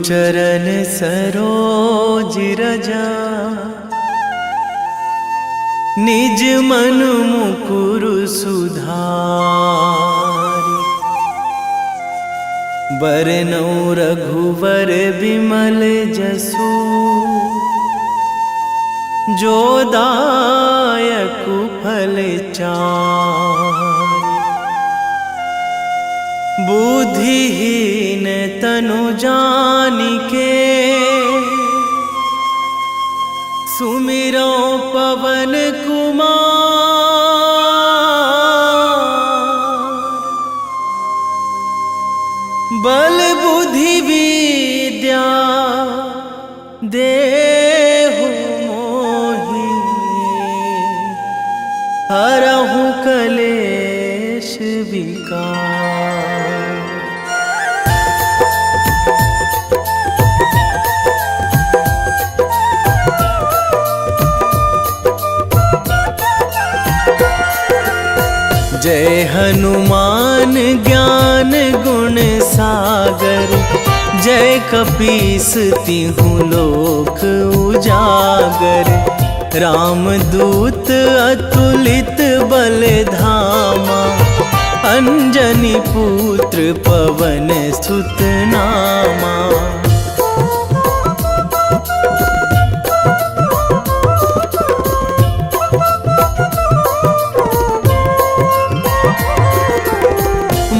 चरण सरोज रजा, निज मन मुकुर सुधारि। बरनौ रघुवर विमल जसु, जो दायक फल चारि। बुद्धिहीन तनु जानिके, सुमिरो पवन कुमार। बल बुद्धि विद्या देहु मोहि, हरहु कलेश विकार। जय हनुमान ज्ञान गुण सागर, जय कपीस तिहु लोक उजागर। रामदूत अतुलित बल धामा, अंजनी पुत्र पवन सुत नामा।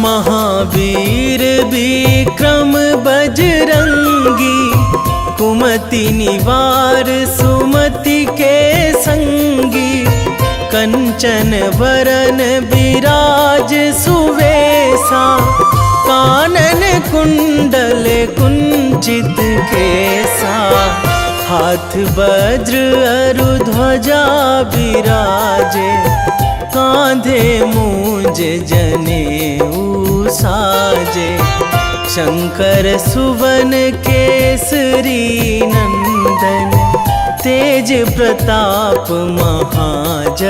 महावीर विक्रम बजरंगी, कुमति निवार सुमति के संगी। कंचन वरन विराज सुवेशा, कानन कुंडल कुंचित केसा। हाथ वज्र अरु ध्वजा विराजे, कांधे मूंज जनेऊ साजे। शंकर सुवन केसरी नंदन, तेज प्रताप महाजगवंदन।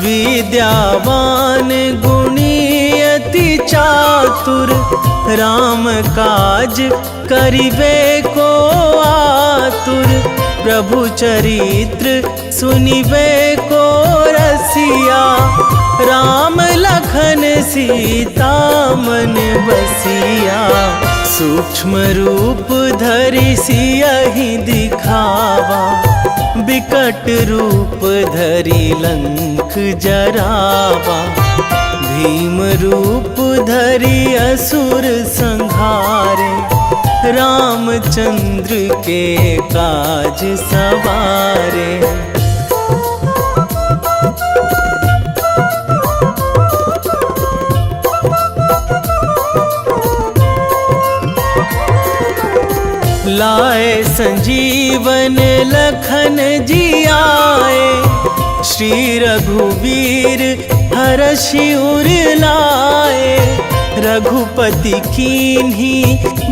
विद्यावान गुणी अति चातुर, राम काज करिबे को आतुर। प्रभु चरित्र सुनिबे को रसिया, राम लखन सीता मन बसिया। सूक्ष्म रूप धरि सियहि दिखावा, बिकट रूप धरि लंक जरावा। भीम रूप धरि असुर संहारे, रामचंद्र के काज सवारे। लाए संजीवन लखन जियाए, श्री रघुवीर हरषि उर लाए। रघुपति कीन्ही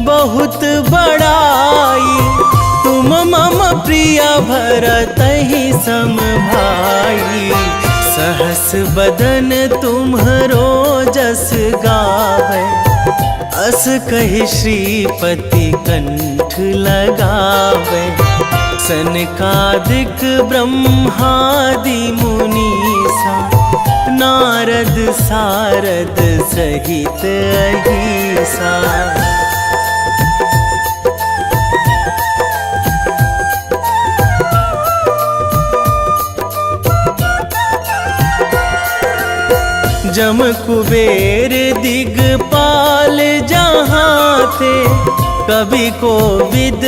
बहुत बड़ाई, तुम मम प्रिय भरतहि सम भाई। सहस बदन तुम्हरो जस गावै, अस कहि श्रीपति कंठ लगावै। सनकादिक ब्रह्मादि मुनीसा, नारद सारद सहित अहिसा। जम कुबेर दिगपाल जहाँ थे, कवि कोविद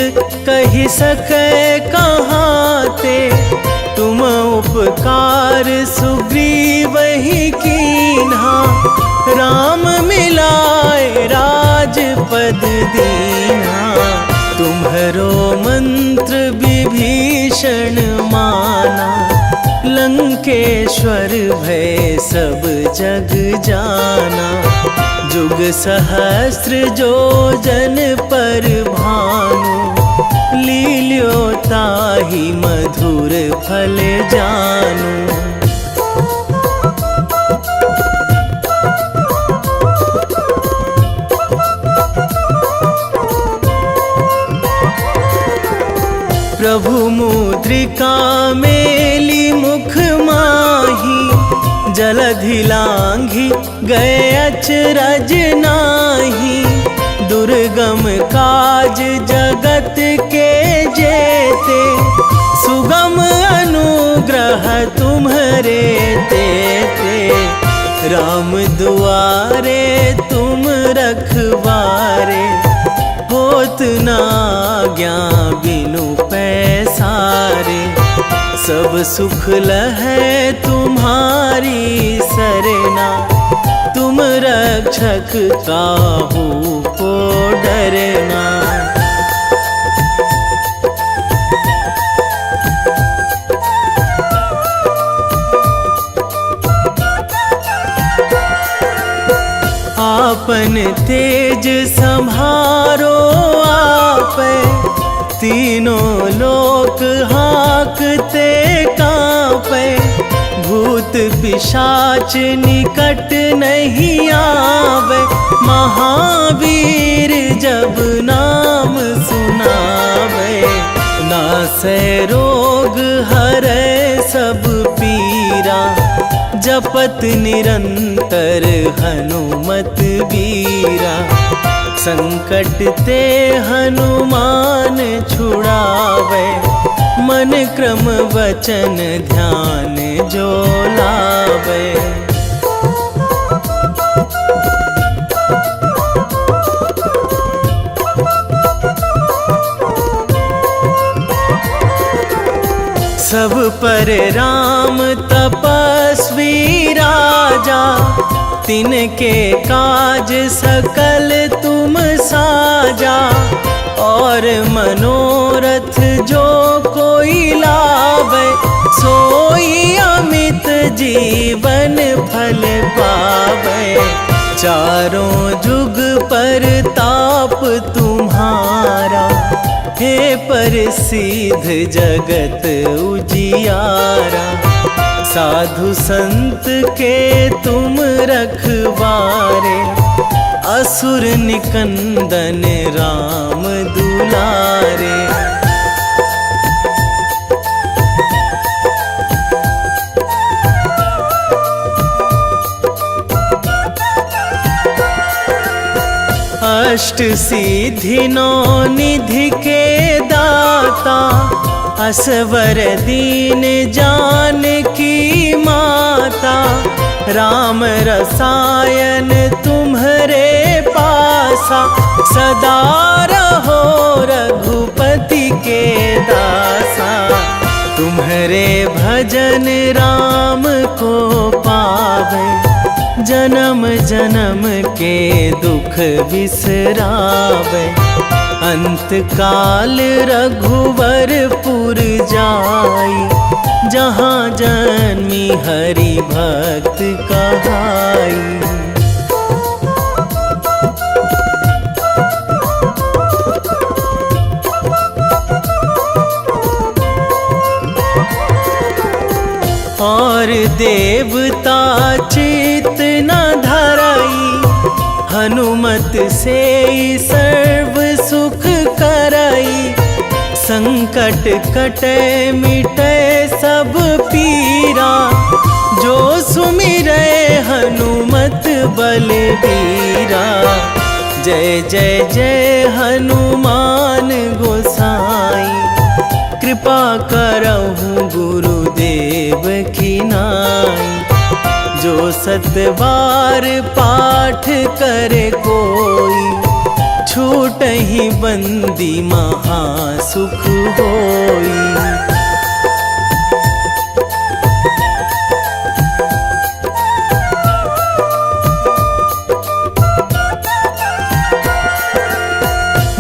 कहि सकै कहाँ थे। तुम उपकार सुग्रीवहि कीन्हा, राम मिलाए राजपद दीन्हा। तुम्हरो मंत्र विभीषण माना, लंकेश्वर भय सब जग जाना। जुग सहस्त्र जो जन पर भानु, लील्यो ताहि ताही मधुर फल जानू। प्रभु मुद्रिका मेली मुख माही, जलधि लांघी गए अचरज नाही। दुर्गम काज जगत के जेते, सुगम अनुग्रह तुम्हरे तेते। राम दुआरे तुम रखवारे, होत ना आज्ञा बिनु पैसारे। सब सुख लहै तुम्हारी सरना, तुम रक्षक काहू को डरना। आपन तेज संभारो आपै, तीनों लोक हाँकते कांपै। भूत पिशाच निकट नहीं आवे, महावीर जब नाम सुनावे। नासै रोग हरै सब पीरा, जपत निरंतर हनुमत बीरा। संकट ते हनुमान छुड़ावे, मन क्रम वचन ध्यान जो लावे। सब पर राम तपस्वी राजा, तिनके काज सकल तुम साजा। और मनोरथ जो कोई लावे, सोई अमित जीवन फल पावे। चारों जुग पर ताप तुम्हारा, हे प्रसिद्ध जगत उजियारा। साधु संत के तुम रखवारे, असुर निकंदन राम दुलारे। अष्ट सिद्धि नौ निधि के दाता, असवर दीन जानकी माता। राम रसायन तुम्हरे पासा, सदा रहो रघुपति के दासा। तुम्हरे भजन राम को पावे, जन्म जन्म के दुख बिसरावे। अंत काल रघुवरपुर जाई, जहाँ जन्मी हरि भक्त कहाई। और देवता चित न धराई, हनुमत से सर्व सुख कराई। संकट कटे मिटे सब पीरा, जो सुमिरै हनुमत बलबीरा। जय जय जय हनुमान गोसाई, कृपा करहु गुरुदेव की नाई। जो सतबार पाठ करे कोई, छूटहि बंदी महासुख होई।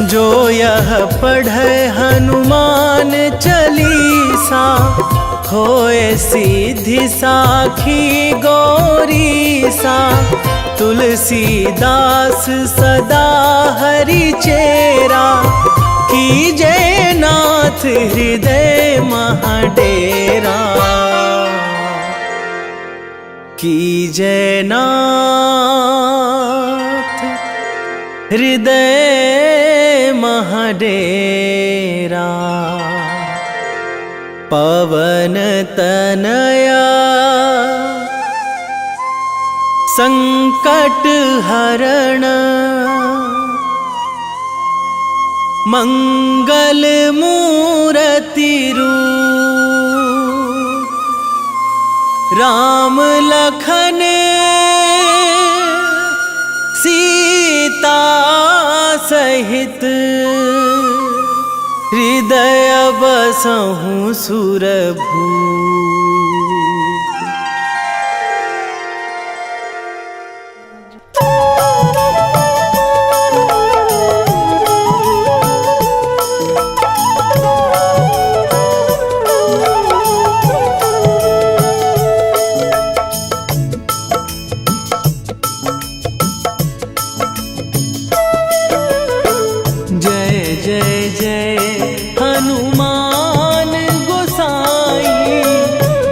जो यह पढ़े हनुमान चालीसा, होए सिद्धि साखी गौरीसा। तुलसीदास सदा हरि चेरा, कीजय नाथ हृदय कीजय नाथ हृदय महडेरा। पवन तनया संकट हरण, मंगल मूर्ति रूप। राम लखन सीता सहित, हृदय बसहु सुरभूप।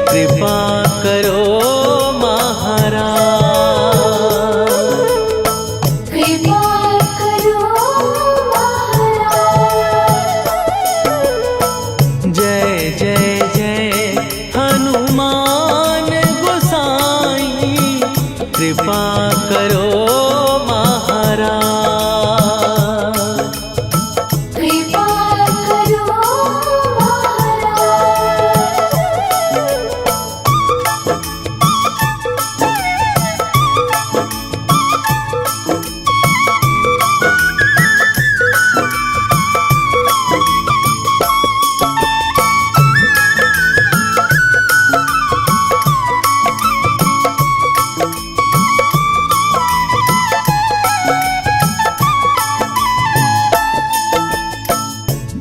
कृपा करो महाराज, कृपा करो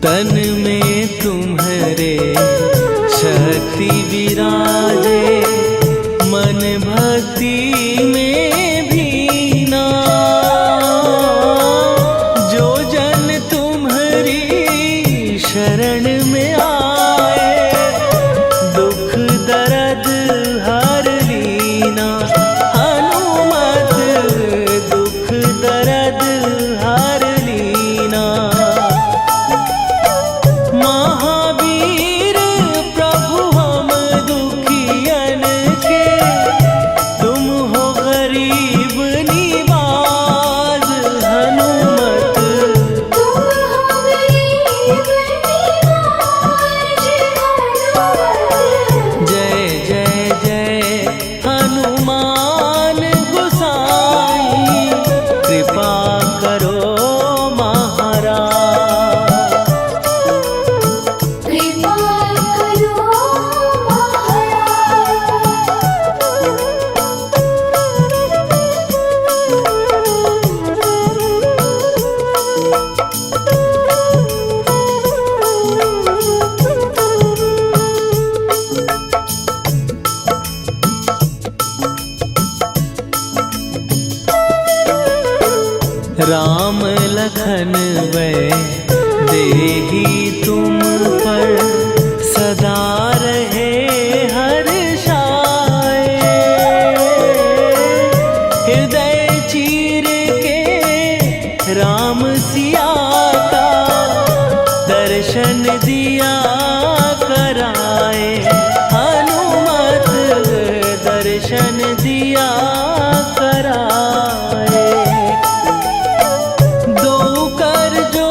तन में तुम्हारे शक्ति विराजे, मन भक्ति में भीना। जो जन तुम्हारी शरण में आए, दुख दर्द हर लीना। हनुमत दुख दर्द हर लीना। महावीर प्रभु हम दुखियन के, तुम हो गरीब निवाज। हनुमत तुम हो गरीब निवाज। जय जय जय हनुमान गोसाई, कृपा करो महाराज। कृपा करो राम लखन वै देही तुम पर, सदा रहे हर्षाए। हृदय चीर के राम सिया का, दर्शन दिया कराए। हनुमत दर्शन दिया कराए। दो कर जो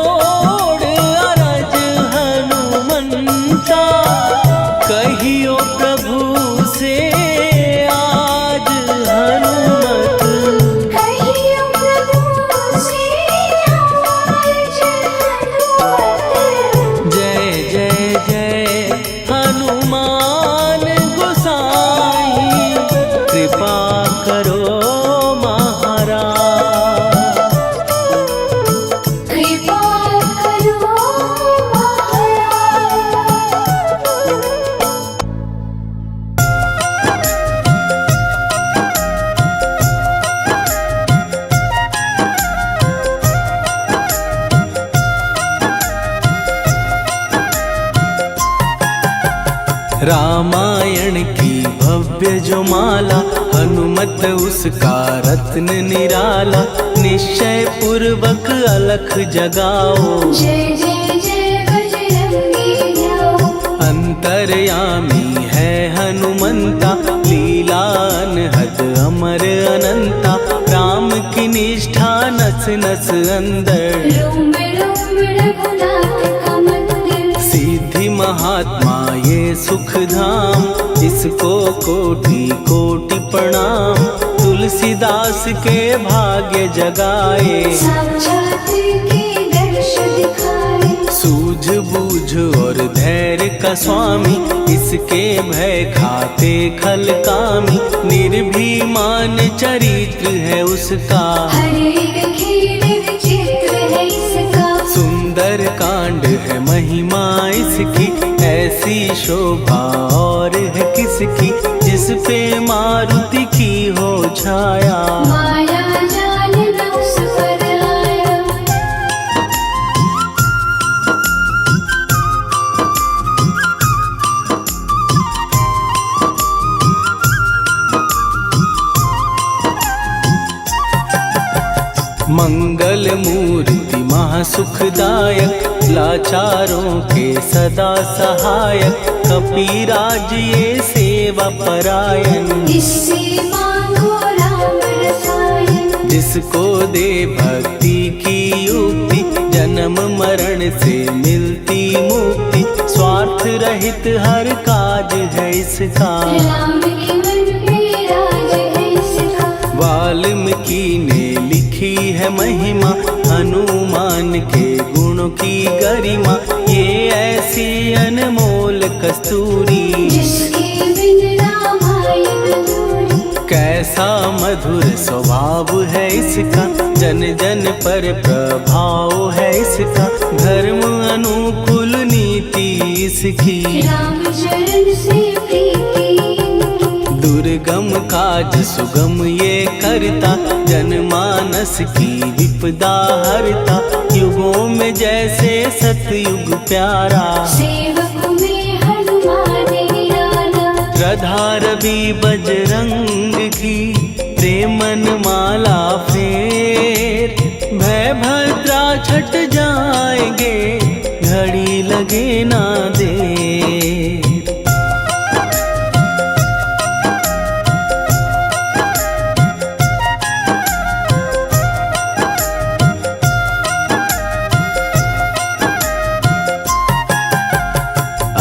रामायण की भव्य जो माला, हनुमत उसका रत्न निराला। निश्चय पूर्वक अलख जगाओ, जय जय जय बजरंगी ध्याओ। अंतर्यामी है हनुमंता, लीला अनहद अमर अनंता। राम की निष्ठा नस नस अंदर, रोम रोम रघुनाथ का मंदिर। सिद्धि महात्मा ये सुख धाम, इसको कोटि कोटि प्रणाम। तुलसीदास के भाग्य जगाए, साक्षात के दर्श दिखाए। सूझ बूझ और धैर्य का स्वामी, इसके भय खाते खल कामी। निर्भीमान चरित्र है उसका, हर एक खेल विचित्र है इसका। सुंदर कांड है महिमा इसकी। ऐसी शोभा और है किसकी, जिस पे मारुति की हो छाया। माया जाल न उस पर आया। मंगल मूर्ति महासुखदायक, लाचारों के सदा सहायक। कपीराज ये सेवा परायण, इससे मांगो राम रसायन। जिसको दे भक्ति की युक्ति, जन्म मरण से मिलती मुक्ति। स्वार्थ रहित हर काज है इसका, राम के मन में राज है इसका। वाल्मीकि ने लिखी है महिमा, हनुमान के गुणों की गरिमा। ये ऐसी अनमोल कस्तूरी, जिसके बिन रामायण अधूरी। कैसा मधुर स्वभाव है इसका, जन जन पर प्रभाव है इसका। धर्म अनुकूल नीति इसकी, राम चरण से प्रीति इनकी। दुर्गम काज सुगम ये करता, जनमानस की विपदा हरता। युगों में जैसे सतयुग प्यारा, सेवक में हनुमान निराला। श्रद्धा रवि बजरंग की, प्रेमन माला फेर। भय भद्रा छट जाएंगे, घड़ी लगे ना देर।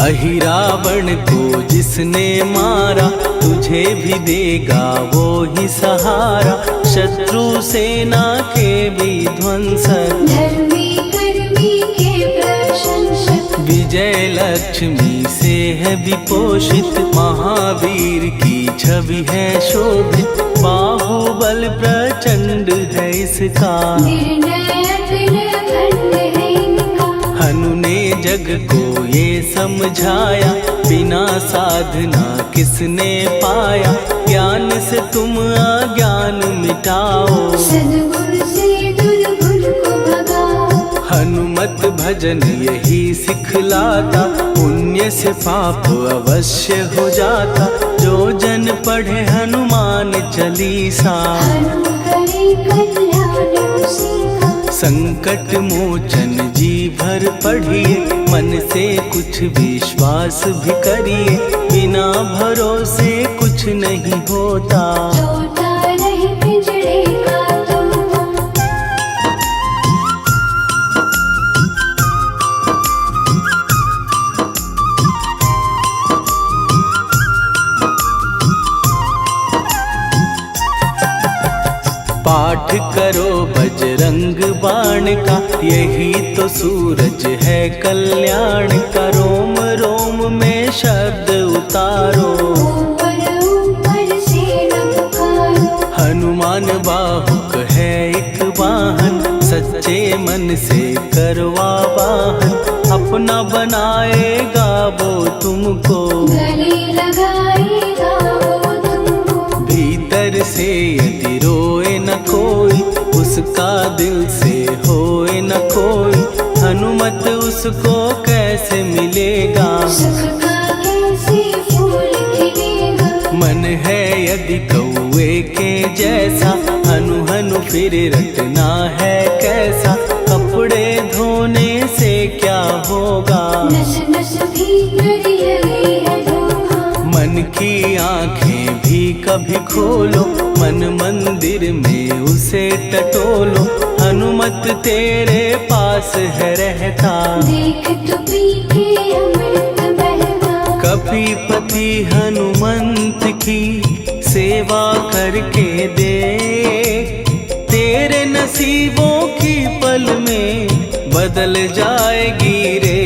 अहिरावण को जिसने मारा, तुझे भी देगा वो ही सहारा। शत्रु सेना के विध्वंसक, धर्मी कर्मी के प्रशंसक। विजय लक्ष्मी से है विपोषित। महावीर की छवि है शोभित, बाहुबल प्रचंड है इसका। निर्णयक अखंड है इनका। हनु ने जग को ये समझाया, बिना साधना किसने पाया। ज्ञान से तुम अज्ञान मिटाओ, सद्गुण से दुर्गुण को भगाओ। हनुमत भजन यही सिखलाता, पुण्य से पाप अवश्य हो जाता। जो जन पढ़े हनुमान चालीसा, हनु करे कल्याण उसी का। संकट मोचन जी भर पढ़िए, मन से कुछ विश्वास भी करिए। बिना भरोसे कुछ नहीं होता, छोटा रहे पिंजड़े का तोता। पाठ करो बजरंग बाण का, यही तो सूरज है कल्याण का। रोम रोम में शब्द उतारो, ऊपर ऊपर से न पुकारो। हनुमान बाहुक है एक वाहन, सच्चे मन से करवा वाहन। अपना बनाएगा वो तुमको, गले लगाएगा वो तुमको। भीतर से यदि रोए न कोई, उसका दिल से होए न कोई। हनुमत उसको कैसे मिलेगा, सुख का कैसे फिर रटना है कैसा, कपड़े धोने से क्या होगा। नस नस भीतर यही है धोखा। मन की आंखें भी कभी खोलो, मन मंदिर में उसे टटोलो। हनुमत तेरे पास है रहता, देख तो पी के अमृत बहता। कपीपति हनुमंत की सेवा करके दे, तेरे नसीबों की पल में बदल जाएगी रे।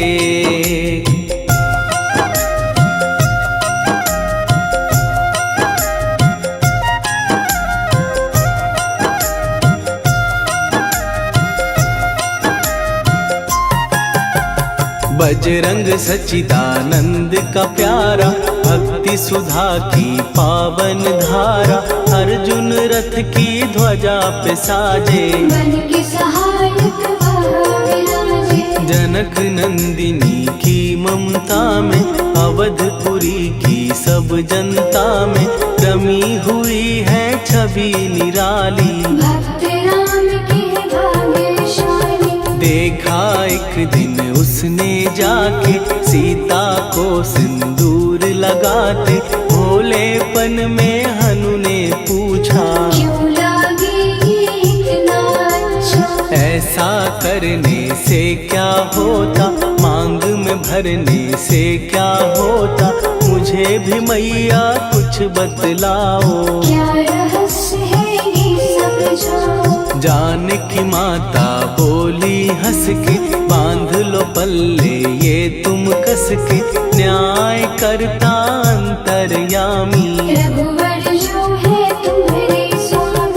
बजरंग सच्चिदानंद का प्यारा, भक्ति सुधा की पावन धारा। अर्जुन रथ की ध्वजा पे साजे, बन के सहायक वहाँ विराजे। जनक नंदिनी की ममता में, अवधपुरी की सब जनता में रमी हुई है छवि निराली। भक्त राम के भाग्यशाली, देखा एक दिन उसने जाके सीता को सिंदूर लगाते। भोलेपन में हनु ने पूछा, क्यों लागे ये इतना अच्छा। ऐसा करने से क्या होता, मांग में भरने से क्या होता। मुझे भी मैया कुछ बतलाओ, क्या रहस्य है ये समझाओ। जानकी माता बोली हंस के, बांध लो पल्ले ये तुम कस के। न्याय करता अंतर्यामी, रघुवर जो है तुम्हारे स्वामी।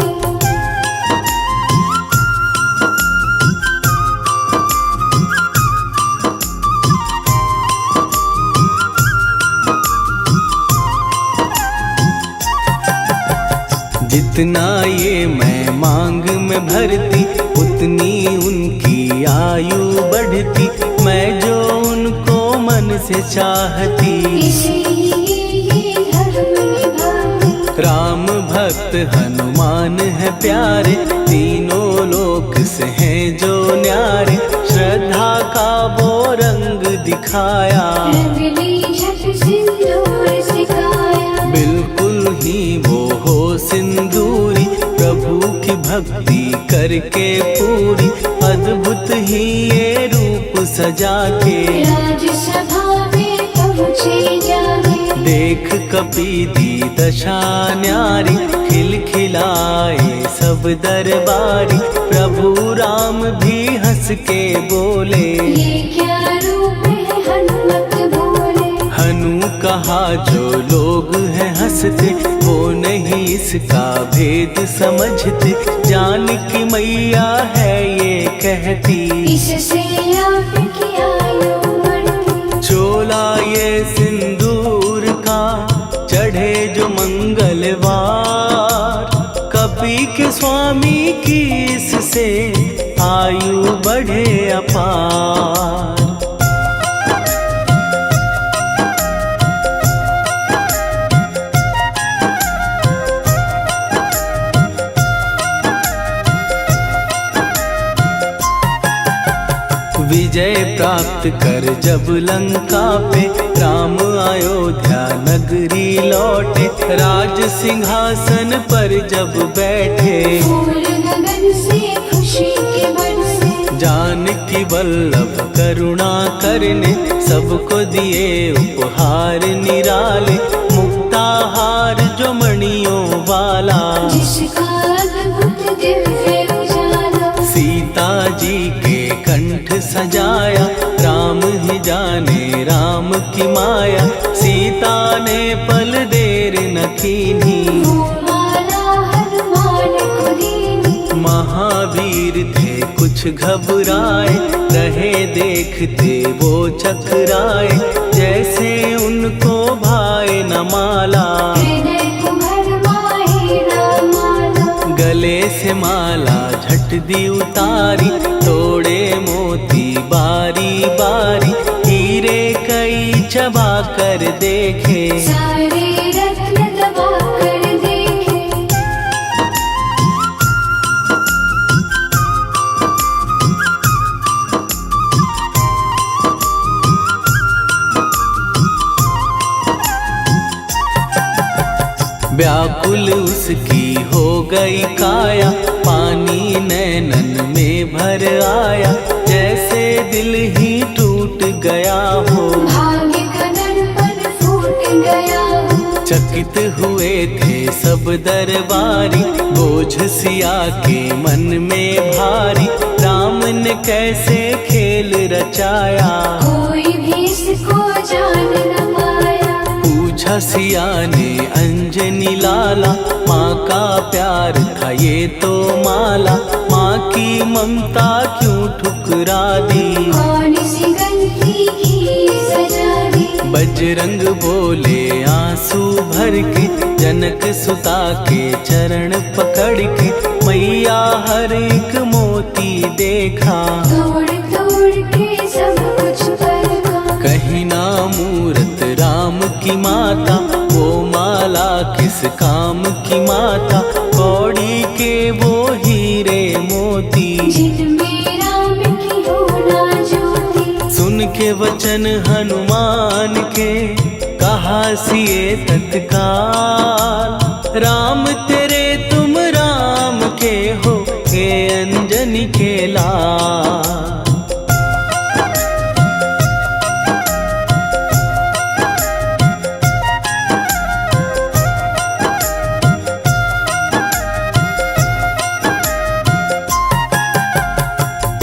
जितना ये मैं मांग में भरती, उतनी उनकी आयु बढ़ती। मैं जो उनको मन से चाहती, इसीलिए ये धर्म निभाती। राम भक्त हनुमान है प्यारे, तीनों लोक से हैं जो न्यारे। श्रद्धा का वो रंग दिखाया, रंगली झट सिंदूर सिखाया। बिल्कुल ही वो हो सिंदूरी, प्रभु की भक्ति करके पूरी। अद्भुत ही ये रूप सजा के, राजसभा में पहुँचे जाके। देख कपीदी दशा न्यारी, खिलखिलाए सब दरबारी। प्रभु राम भी हंस के बोले, ये क्या रूप है हनुमत बोले। हनु कहा जो लोग हैं हंसते, वो नहीं इसका भेद समझते। जानकी मैया है ये कहती, इससे आपकी आयु बढ़ती। चोला ये सिंदूर का चढ़े जो मंगलवार। कपी के स्वामी की इससे आयु बढ़े अपार। विजय प्राप्त कर जब लंका पे, राम अयोध्या नगरी लौटे। राज सिंहासन पर जब बैठे, फूल गगन से खुशी के बरसे। जानकी वल्लभ करुणा करने, सबको दिए उपहार निराले। मुक्ताहार जो मणियों वाला, जिसका अद्भुत दिव्य उजाला। सीता जी के कंठ सजाया। राम ही जाने राम की माया, सीता ने पल देर न कीन्ही। वो माला हनुमान को दीनी। महावीर थे कुछ घबराए, रहे देखते वो चकराए। जैसे उनको भाए न माला, हृदय को भरमाए न माला। गले से माला झट दी उतारी। तोड़े मोती बारी बारी, हीरे कई चबा कर देखे। सारे रत्न दबा कर देखे। व्याकुल उसकी हो गई काया, पानी नैनन में भर आया, जैसे दिल ही टूट गया हो। भाग्य का दर्पण फूट गया हो। चकित हुए थे सब दरबारी, बोझ सिया के मन में भारी, राम ने कैसे खेल रचाया, कोई भी इसको जान न पाया। पूछा सिया ने अंजनी लाला, माँ का प्यार था ये तो माला, माँ की ममता क्यों ठुकरा दी, कौन सी गलती की सजा दी। बजरंग बोले आंसू भर के, जनक सुता के चरण पकड़ के, मैया हर एक मोती देखा, तोड़ तोड़ के सब कुछ परखा। कहीं ना मूरत राम की माता, वो माला किस काम की माता, कौड़ी के वो हीरे मोती, जिनमें राम की हो ना ज्योति। सुन के वचन हनुमान के, कहा सिए तत्काल, राम तेरे तुम राम के हो, के अंजनी के लाल।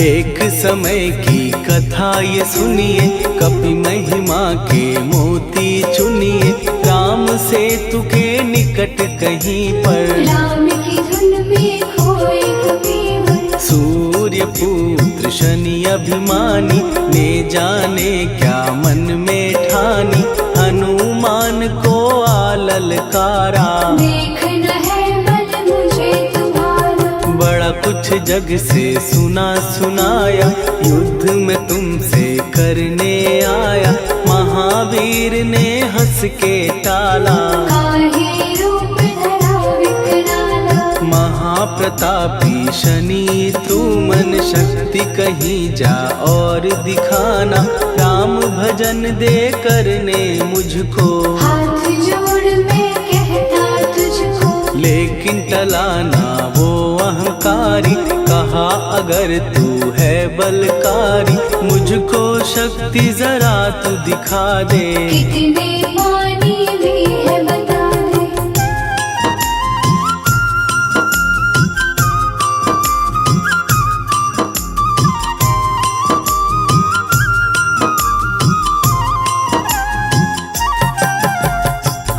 एक समय की कथा ये सुनिए, कपि महिमा के मोती चुनिए, राम सेतु के निकट कहीं पर, राम की धुन में खोए कबीर। सूर्य पुत्र शनि अभिमानी, ने जाने क्या मन में ठानी, हनुमान को आललकारा, देखना है बल मुझे तुम्हारा। बड़ा कुछ जग से सुना सुनाया, युद्ध में तुमसे करने आया, महावीर ने हंस के टाला, काहे रूप धरा विकराला। महाप्रतापी शनि तू मन शक्ति कहीं जा और दिखाना, राम भजन दे करने मुझको, हाथ जोड़ मैं कहता तुझको। लेकिन टलाना वो अहंकारी, कहा अगर तू है बलकारी, मुझको शक्ति जरा तू दिखा दे, कितने पानी भी है बता दे।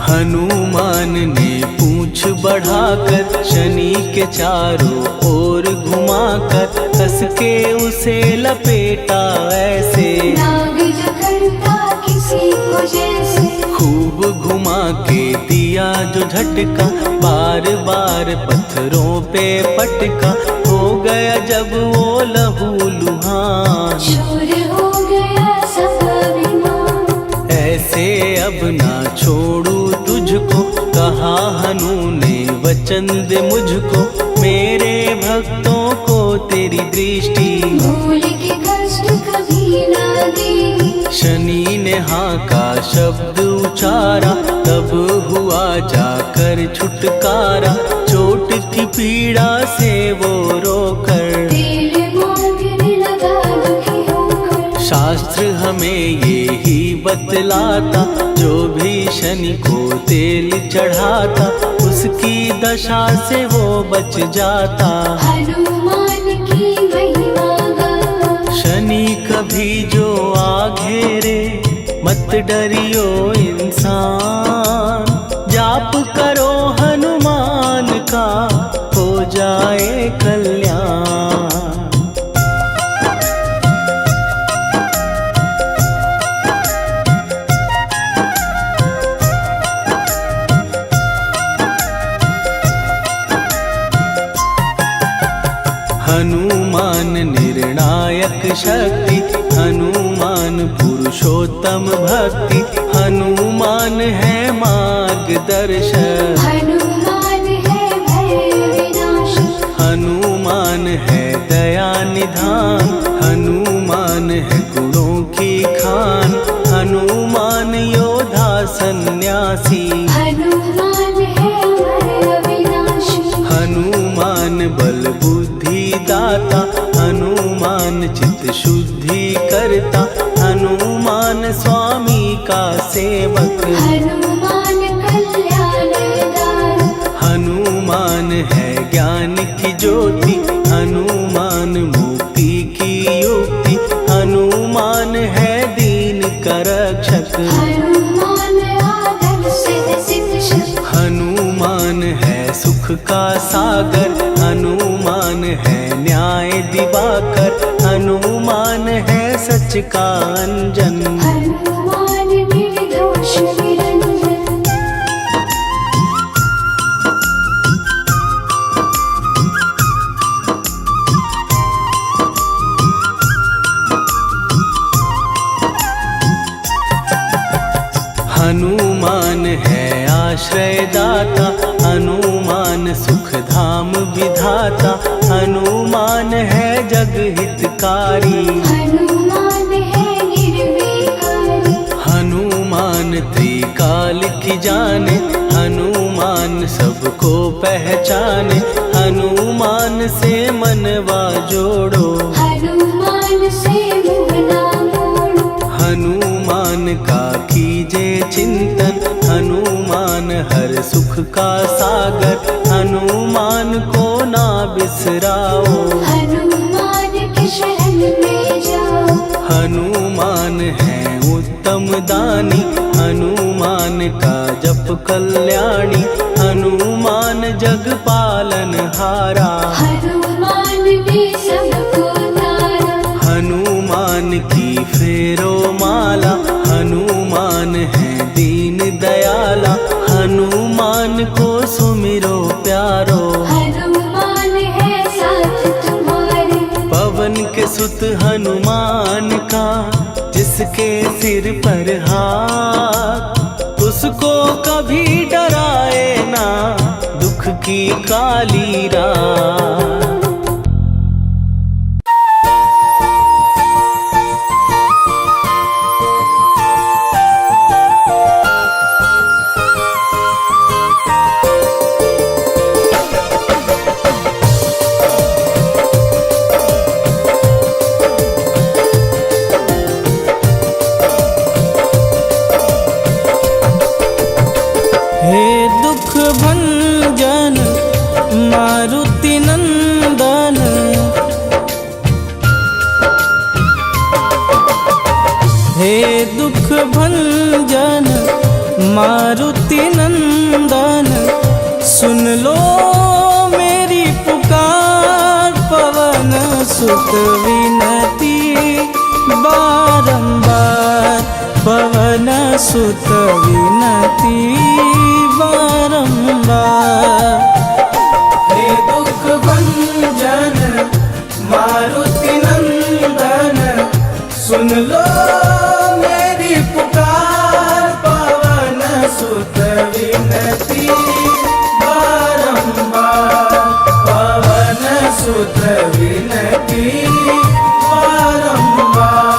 हनुमान ने पूंछ बढ़ाकर, शनि के चारों ओर घुमाकर, कस के उसे लपेटा ऐसे, नाग जो करता किसी को जैसे। खूब घुमा के दिया जो झटका, बार बार पत्थरों पे पटका, हो गया जब वो लहू लुहान, शूर हो गया सब अभिमान। ऐसे अब ना छोड़ू तुझको, कहा हनु ने वचन दे मुझको, मेरे भक्तों को तेरी दृष्टि, भूल के कष्ट कभी ना देगी। शनि ने हाँ का शब्द उचारा, तब हुआ जाकर छुटकारा, चोट की पीड़ा से वो रोकर, तेल मांगने लगा दुखी होकर। शास्त्र हमें ये ही बतलाता, जो भी शनि को तेल चढ़ाता, उसकी दशा से वो बच जाता, हनुमान की महिमा गाता। शनि कभी जो आ घेरे, मत डरियो इंसान, जाप करो हनुमान का, हो जाए कल्याण। हनुमान निर्णायक शक्ति, हनुमान पुरुषोत्तम भक्ति, हनुमान है मार्गदर्शक, हनुमान है भय विनाशक। हनुमान है दया निधान, हनुमान है गुणों की खान, हनुमान योद्धा सन्यासी, हनुमान है हनुमान कल्याण दाता। हनुमान है ज्ञान की ज्योति, हनुमान मुक्ति की युक्ति, हनुमान है दीन का रक्षक। हनुमान आदर्श शिक्षक। हनुमान है सुख का सागर, हनुमान है न्याय दिवाकर, हनुमान है सच का अंजन। हनुमान निर्दोष निरंजन। हनुमान है आश्रय दाता, हनुमान सुख धाम विधाता, हनुमान है जग हितकारी। हनुमान है निर्विकारी। हनुमान त्रिकाल की जाने, हनुमान सबको पहचाने, हनुमान से मनवा जोड़ो। हनुमान से मुँह ना मोड़ो। हनुमान का कीजे चिंतन, हनुमान हर सुख का सागर, हनुमान को ना बिसराओ। हनुमान के शरण में जाओ। हनुमान है उत्तम दानी, हनुमान का जप कल्याणी, हनुमान जग पालन हारा। हनुमान ने सबको तारा। हनुमान की फेरो माला, हनुमान है दीन दयाला, हनुमान को सुमिरो प्यारो। हनुमान है साथ तुम्हारे। पवन के सुत हनुमान का, जिसके सिर पर हाथ, उसको कभी डराए ना दुख की काली रात। हे दुख भंजन मारुति नंदन, हे दुख भंजन मारुति नंदन, सुन लो मेरी पुकार। पवन सुत विनती बारंबार, पवन सुत विनती बारंबार। हे दुख भंजन मारुति नंदन, सुन लो मेरी पुकार। पवन सुत विनती बारंबार, पवन सुत विनती बारंबार।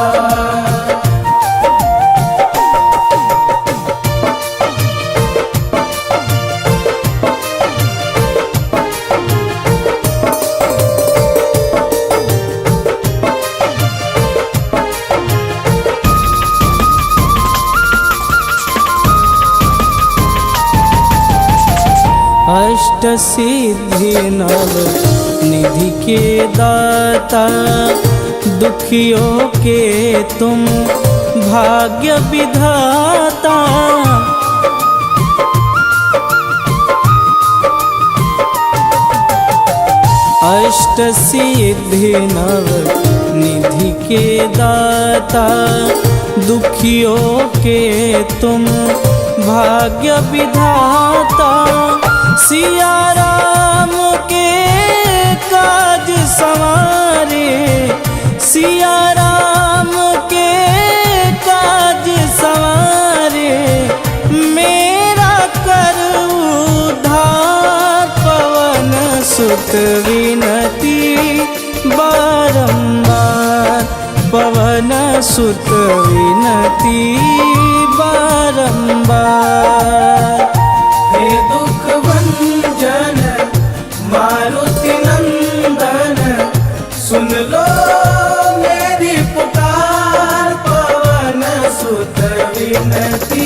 अष्ट सिद्धि नव निधि के दाता, दुखियों के तुम भाग्य विधाता। अष्ट सिद्धि नव निधि के दाता, दुखियों के तुम भाग्य विधाता। सिया राम के काज संवारे, सिया राम के काज संवारे, मेरा कर उद्धार। पवन सुत विनती बारंबार, पवन सुत विनती बारंबार। हे दुख भंजन मारुति नंदन, सुन लो मेरी पुकार। पवन सुत विनती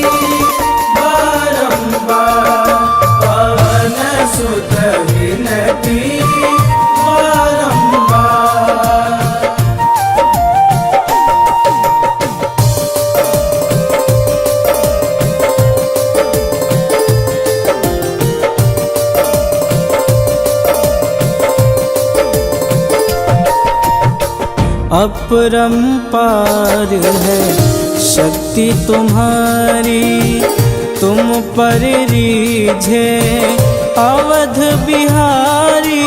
अपरंपार है शक्ति तुम्हारी, तुम पर रीझे अवध बिहारी।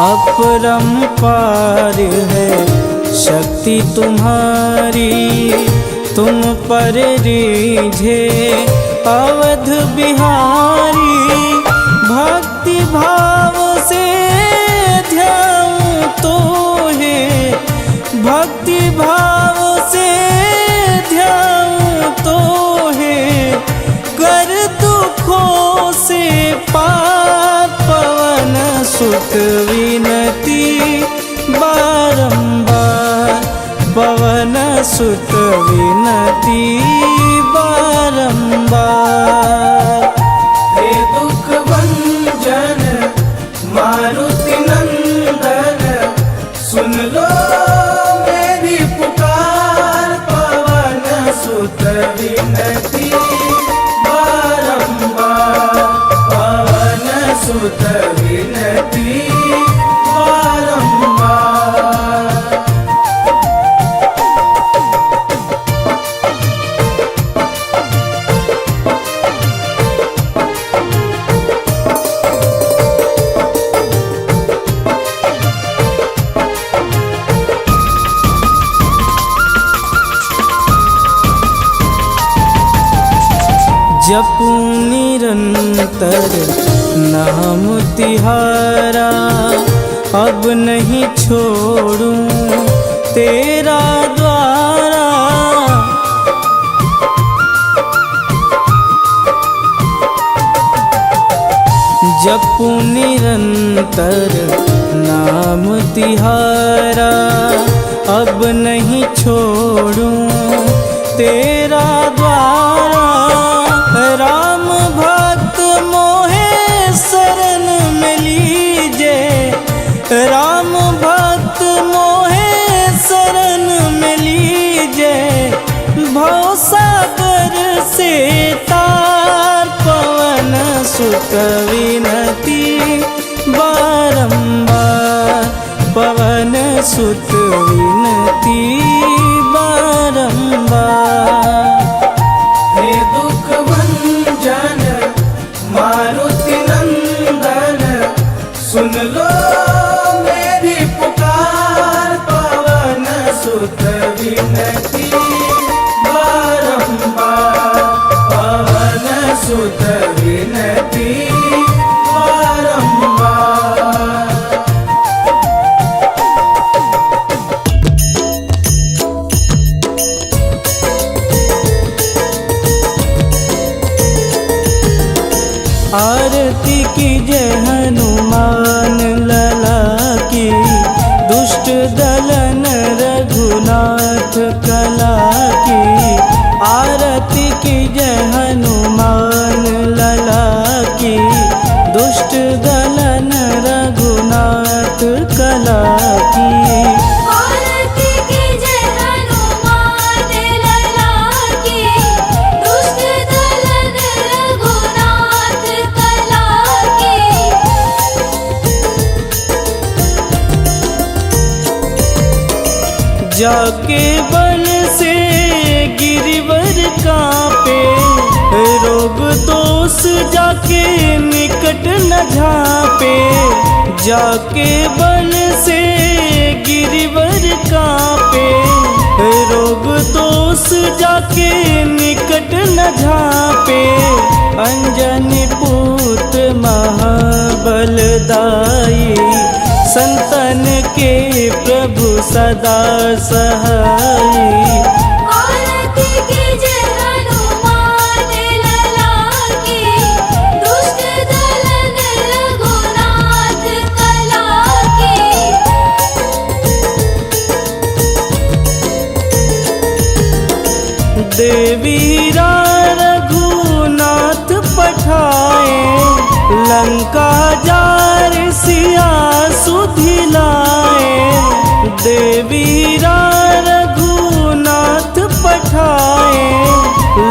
अपरंपार है शक्ति तुम्हारी, तुम पर रीझे अवध बिहारी। भक्ति भाव से ध्याऊं तो है, भक्ति भाव से ध्याऊं तो है, कर दुखों से पार पवन सुत विनती बारंबार, पवन सुत विनती बारंबार। हे दुख भंजन मारुति नंदन, सुन लो मेरी पुकार, पवन सुत विनती बारंबार, पवन सुत विनती बारंबार। जपूं निरंतर नाम तिहारा, अब नहीं छोड़ूं तेरा द्वारा। जपूं निरंतर नाम तिहारा, अब नहीं छोड़ूं तेरा द्वारा। राम भक्त मोहे शरण में लीजे, राम भक्त मोहे शरण में लीजे। भवसागर से तार पवन सुत विनती बारंबार, पवन सुत विनती बारंबार। हे दुख भंजन मारुति नंदन, सुन लो मेरी पुकार, पवन सुत विनती बारंबार, पवन सुत विनती बारंबार। आरती की जय हनुमान लला की, दुष्ट दलन रघुनाथ कला की। आरती की जय हनुमान लला की, दुष्ट दलन रघुनाथ कला की। आरती की जय हनुमान लला की, दुष्ट दलन रघुनाथ कला की। जाके बल से गिरिवर कांपे, रोग दोष जाके निकट न झांपे। जाके बल से गिरिवर कांपे, रोग दोष जाके निकट न झांपे। अंजनी पुत्र महाबलदाई, संतन के प्रभु सदा सहाई। आरती की जय हनुमान लला की, दुष्ट दलन रघुनाथ कला की। देवीरा रघुनाथ पठाए, लंका जार सिया सुधिलाए। देवीरा रघुनाथ पठाए,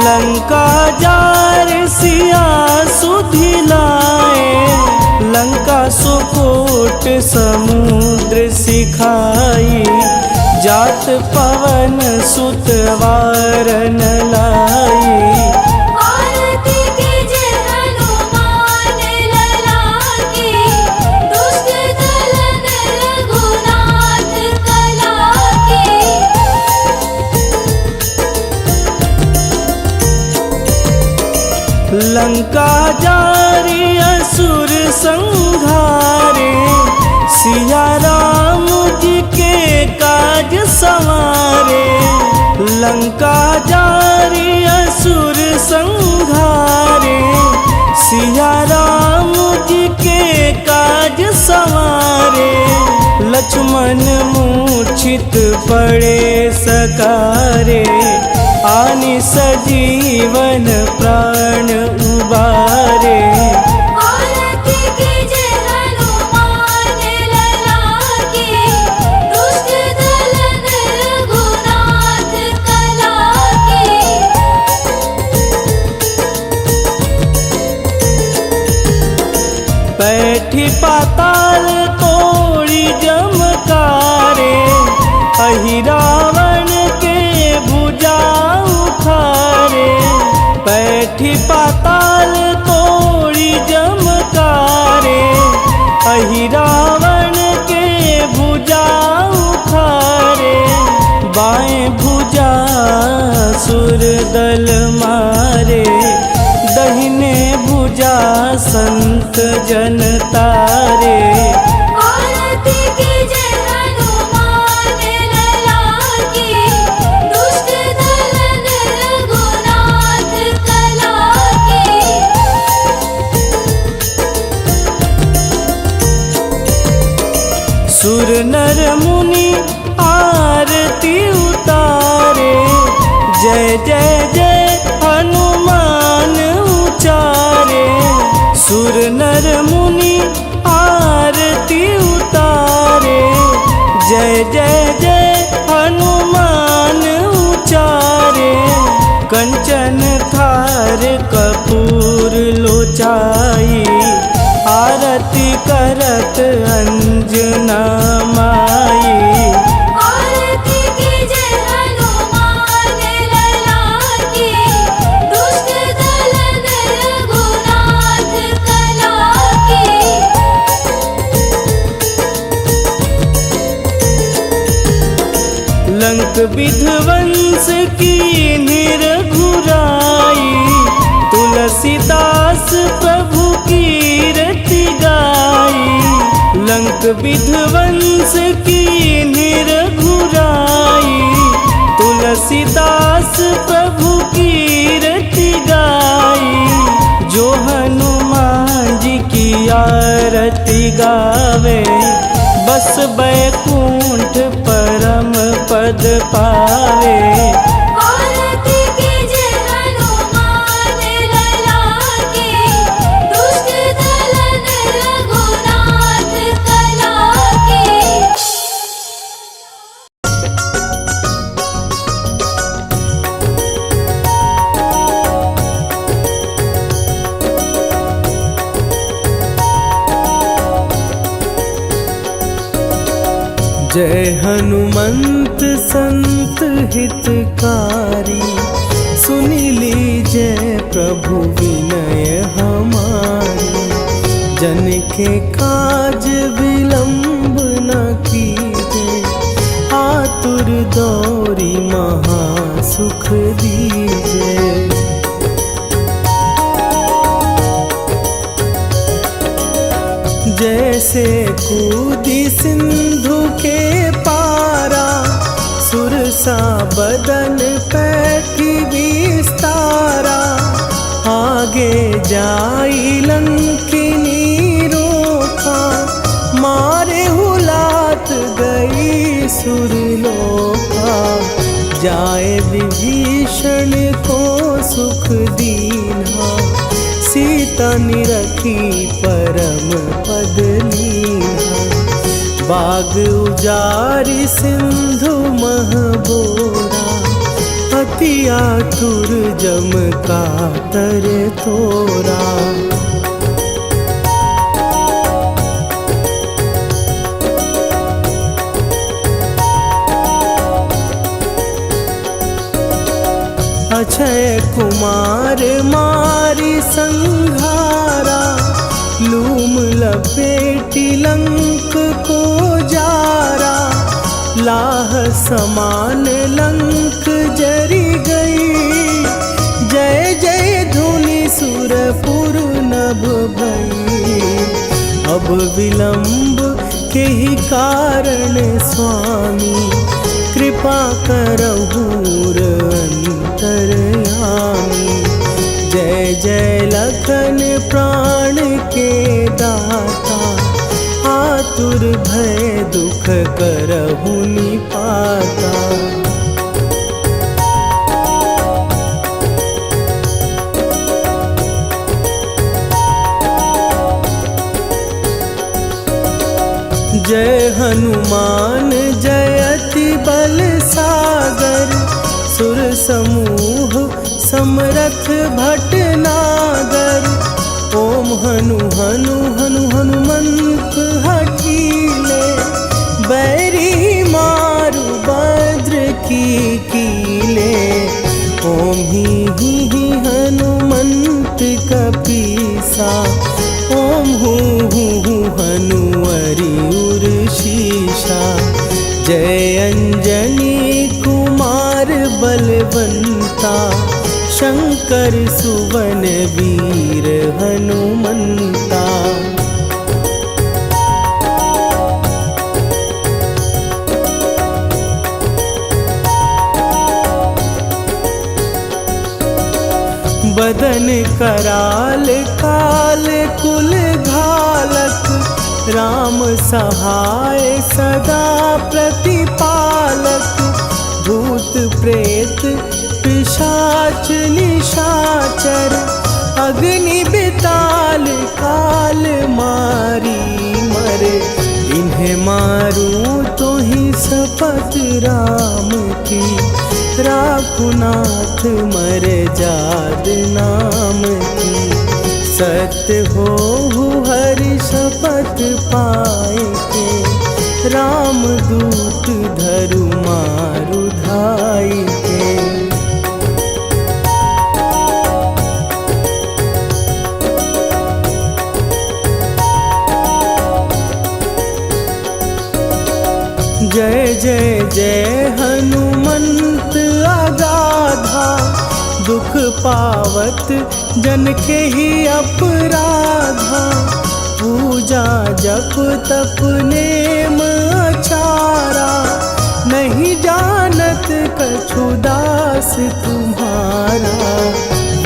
लंका जार सिया सुधिलाए। लंका सुकूट समुद्र सिखाई, जात पवन सुत वारन लाई। आरती कीजे हनुमान लला की, दुष्ट दलन रघुनाथ कला की। लंका जारी असुर संहारे, सिया राम जी के काज संवारे। लंका जारी असुर संहारे, सिया राम जी के काज संवारे। लक्ष्मण मूर्छित पड़े सकारे, आनि सजीवन प्राण उबारे। आरती कीजे हनुमान लला की, दुष्ट दलन रघुनाथ कला की। बैठी पाताल तोड़ी जमकारे, अहि रावण के भुजा उखारे। बैठी पाताल तोड़ी जमकारे, अहि रावण के भुजा उखारे। बाएं भुजा सुर दल मारे, दहिने भुजा संत जन तारे। आरती कीजे हनुमान लला की, दुष्ट दलन रघुनाथ कला की। सुर नर मुनि आरती उतारे, जय जय जय हनुमान उचारे। सुर नर मुनि आरती उतारे, जय जय जय हनुमान उचारे। कंचन थार कपूर लोचाई, आरती करत अंजना माई। आरती कीजे हनुमान लला की, दुष्ट दलन रघुनाथ कला की। लंक विध्वंस की निरघुराई, तुलसीदास प्रभु कीरति गाई। लंक विध्वंस की निरघुराई, तुलसीदास प्रभु कीरति गाई। जो हनुमान जी की आरती गावे, बस बैकुंठ परम पद पावे। आरती कीजे हनुमान लला की, दुष्ट दलन रघुनाथ कला की। जय हनुमंत संत हितकारी, सुनी लीजय प्रभु विनय हमारी। जन के काज विलंब न कीजे, आतुर दौरी महा सुख दीजे। जैसे कूदी सिंधु के पारा, सुरसा बदन पैठी विस्तारा। आगे जाई लंकिनी रोका, मारे हुलात गई सुरलोका। जाए विभीषण को सुख दीना, सीता निरखी परम पद लीना। बाग उजारि सिंधु महबोरा, अति आतुर जम कातर तोरा। अक्षय कुमार मारी संघारा, लूम लपेटी लंक को जारा, लाह समान लंक जरी गई। जय जय धुनि सुरपुर नभ भई, अब विलंब के ही कारण स्वामी, कृपा करहु अंतरयामी। जय जय लखन प्राण के दाता, आतुर भय दुख करहु निपाता। जय हनुमान जयति बल सागर, सुर समूह समरथ भटनागर। ओम हनु हनु हनु हनुमंत हठीले, बैरी मारु भद्र की कीले। ओम ही हनुमंत कपीसा, ओम हूँ हनुवरि उर्शीषा। जय अंजनी कुमार बलवंता, शंकर सुवन वीर हनुमंता। बदन कराल काल कुल घालक, राम सहाय सदा प्रतिपालक। भूत प्रेत पिशाच निशाचर, अग्नि बिताल काल मारी मरे। इन्हें मारूं तो ही शपथ राम की, राखुनाथ मरे जाद नाम की। सत्य हो हरि शपथ पाए के, राम दूत धरु मारु धाई के। जय जय जय हनुमंत अगाधा, दुख पावत जन के ही अपराधा। पूजा जप तप नेम आचारा, नहीं जानत कछु दास तुम्हारा।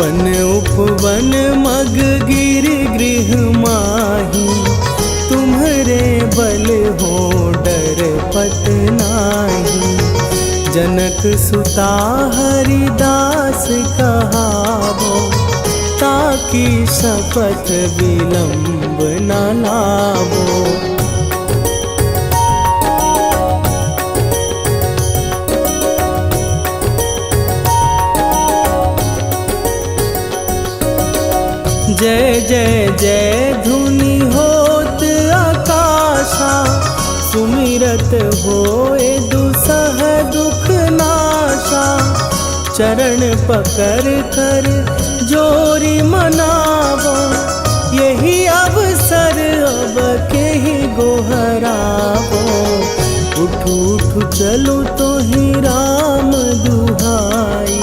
वन उपवन मग गिर गृह माही, तुम्हरे बल हो डर पत नाही। जनक सुता हरिदास कहावो, ताकि शपथ विलंब न लावो। जय जय जय धुनि होत आकाशा, सुमिरत होए दुसह दुख नाशा। चरण पकड़ कर जोरी मनावो, यही अवसर अब के ही गोहरावो। उठू उठू चलो तो ही राम दुहाई,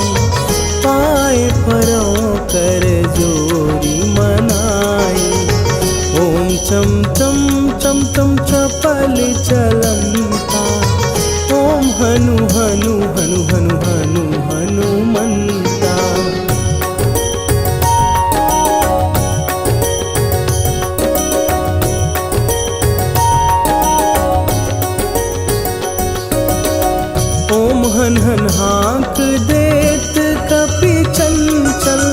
पाए परों कर जोरी मनाई। ओम चम चम चम चम चपल चलंता, ओम हनु हनु हनु हनु हनु हनुमंता। ओम हन हन हाँक देत कपि चंचल,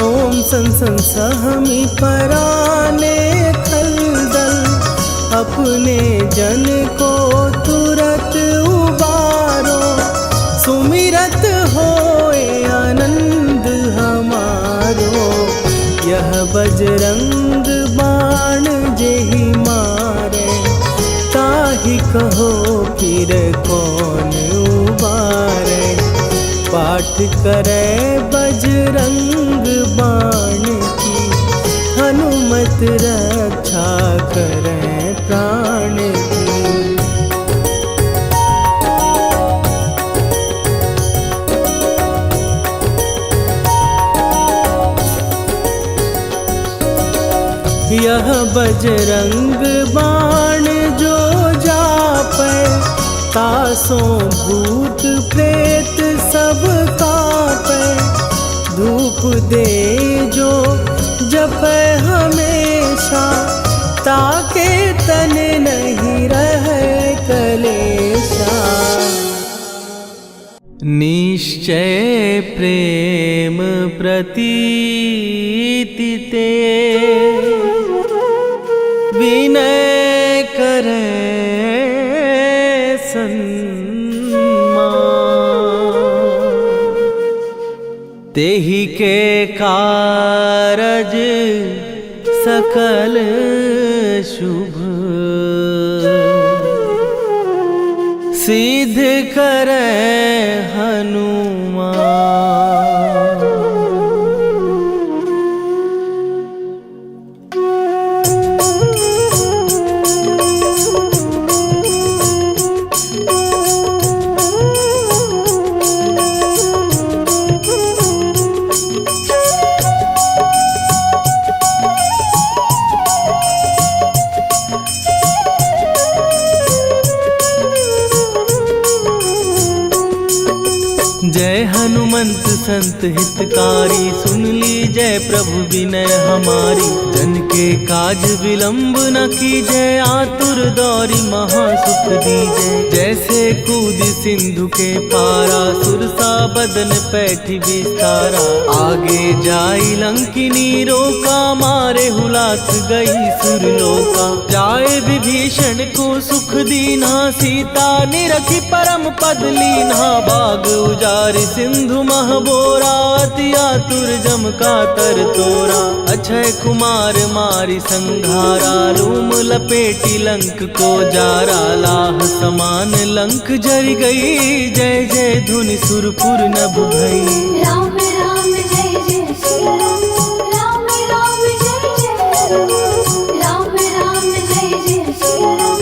ओम सन सन सहमी पराने खलदल। अपने जन को तुरत उबारो, सुमिरत होए आनंद हमारो। यह बजरंग बाण जेहि मारे, ताहि कहो फिर कौन उबारे। पाठ पाठ करे बजरंग बाण की, हनुमत रक्षा करे प्राण की। यह बजरंग बाण जो जापै, तासों भूत प्रेत सब कापै। धूप दे जो जपै हमेशा, ताके तन नहीं रहे कलेशा। निश्चय प्रेम प्रतीति ते, विनय करे सन्मान। तेहि के कारज सकल शुभ, सिद्ध करे हनुमान। जय हनुमंत संत हितकारी, सुन लीजय प्रभु विनय हमारी। जन के काज विलंब न कीजय, आतुर दौरी महासुख दीजय। जैसे कूद सिंधु के पारा, सुरसा बदन पैठी विस्तारा। आगे जाई लंकिनी रोका, मारे हुलाक गई सुरलोका। जाए विभीषण को सुख दीना, सीता निरखी परम पद लीना। बाग उजारि सिंधु महबोरा, अति आतुर जम का तर तोरा। अक्षय कुमार मारी संघारा, लूम लपेटी लंक को जारा। लाह समान लंक जर गई, जय जय धुनि सुरपुर नभ भई। राम राम जय जय श्री राम, राम राम जय जय राम, राम राम जय जय श्री राम,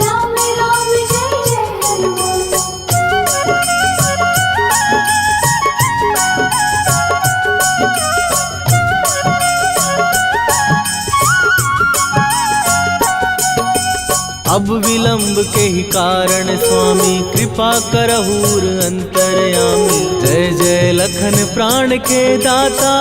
राम राम जय जय हनुमान। अब विलंब के ही कारण स्वामी, कृपा करहूर अंतरयामी। जय जय लखन प्राण के दाता,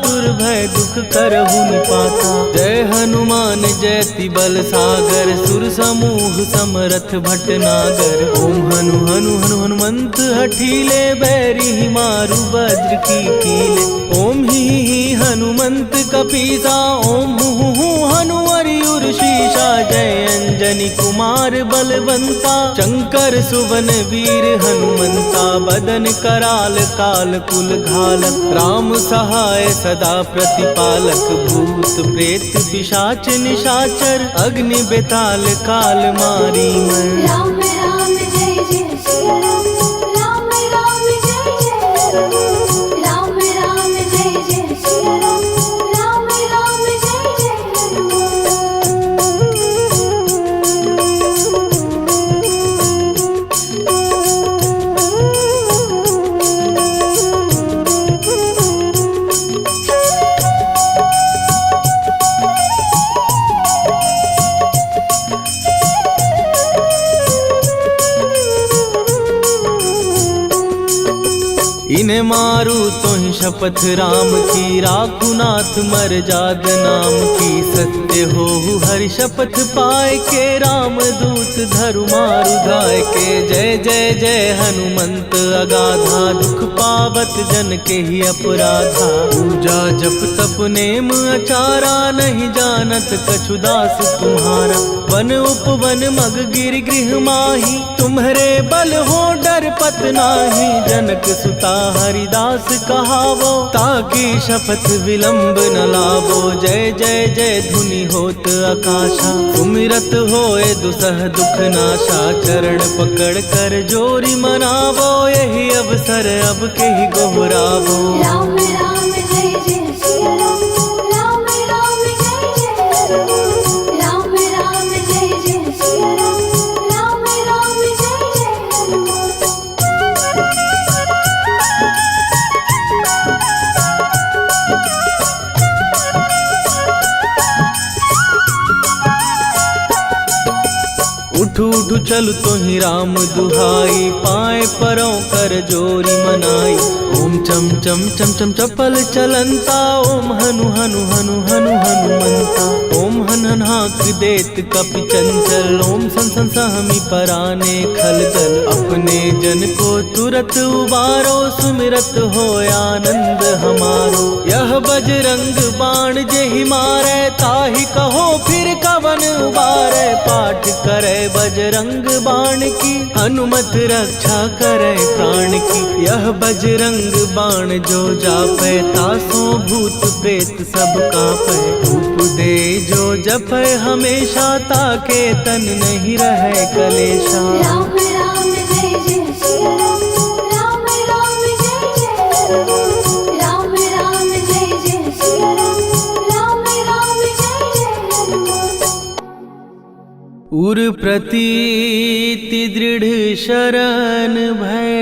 दुर्भय दुख करहु निपाता। जय हनुमान जयति बल सागर, सुर समूह समरथ भटनागर। ओम हनु हनु हनु हनुमंत हठीले, बैरी मारु वज्र की कीले। ओम ही हनुमंत कपीसा, ओम हु हनुमरि उर्शीषा। जय अंजनी कुमार बलवंता, शंकर सुवन वीर हनुमंता। बदन कराल काल कुल घालक, राम सहाय सदा प्रतिपालक। भूत प्रेत पिशाच निशाचर, अग्नि बेताल काल मारी मैं। राम राम जय जय श्री राम, राम राम जय जय राम, राम राम जय जय श्री राम, राम राम जय जय हनुमान। इन्हें मारू तो ही शपथ राम की, राखू नाथ मर जाद नाम की। सत्य हो हरि शपथ पाए के, राम दूत धरु मारु धाय के। जय जय जय हनुमंत अगाधा, दुख पावत जन के ही अपराधा। पूजा जप तप नेम अचारा, नहीं जानत कछु दास तुम्हारा। वन उपवन मग गिर गृह माही, तुम्हारे बल हो डर पत नाही। जनक सुता हरिदास कहावो, ताकि शपथ विलंब न लावो। जय जय जय धुनि होत आकाशा, सुमिरत होए दुसह दुख नाशा। चरण पकड़ कर जोरी मनावो, यही अवसर अब के ही गोहरावो। राम राम जय जय सिया राम, राम राम जय जय राम, राम राम जय जय सिया राम, राम राम जय जय राम। उठू उठू चल तो ही राम दुहाई, पाए परों कर जोरी मनाई। ओम चम चम चम चम चपल चलंता, ओम हनु हनु हनु हनु हनुमंता। ओम हन हन हाक देत कपि चंचल, ओम सन सन सहमी पराने खलदल। अपने जन को तुरत उबारो, सुमिरत हो आनंद हमारो। यह बजरंग बाण जेहि मारे, ताहि कहो फिर कवन उबारे। पाठ करे बजरंग बाण की, हनुमत रक्षा करे प्राण की। यह बजरंग बाण जो जापै, तासो भूत प्रेत सब कापै। धूप दे जो जपै हमेशा, ताके तन नहीं रहे कलेशा। राम राम जय जय सिया राम, राम राम जय जय राम, राम राम जय जय सिया राम, राम राम जय जय राम। उर प्रतीति दृढ़ शरण भय,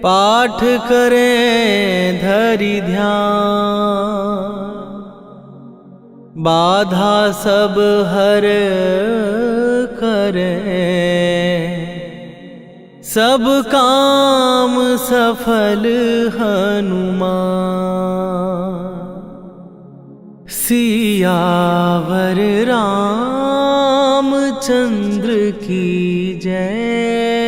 पाठ करें धरि ध्यान। बाधा सब हर करें, सब काम सफल हनुमान। सियावर रामचंद्र की जय।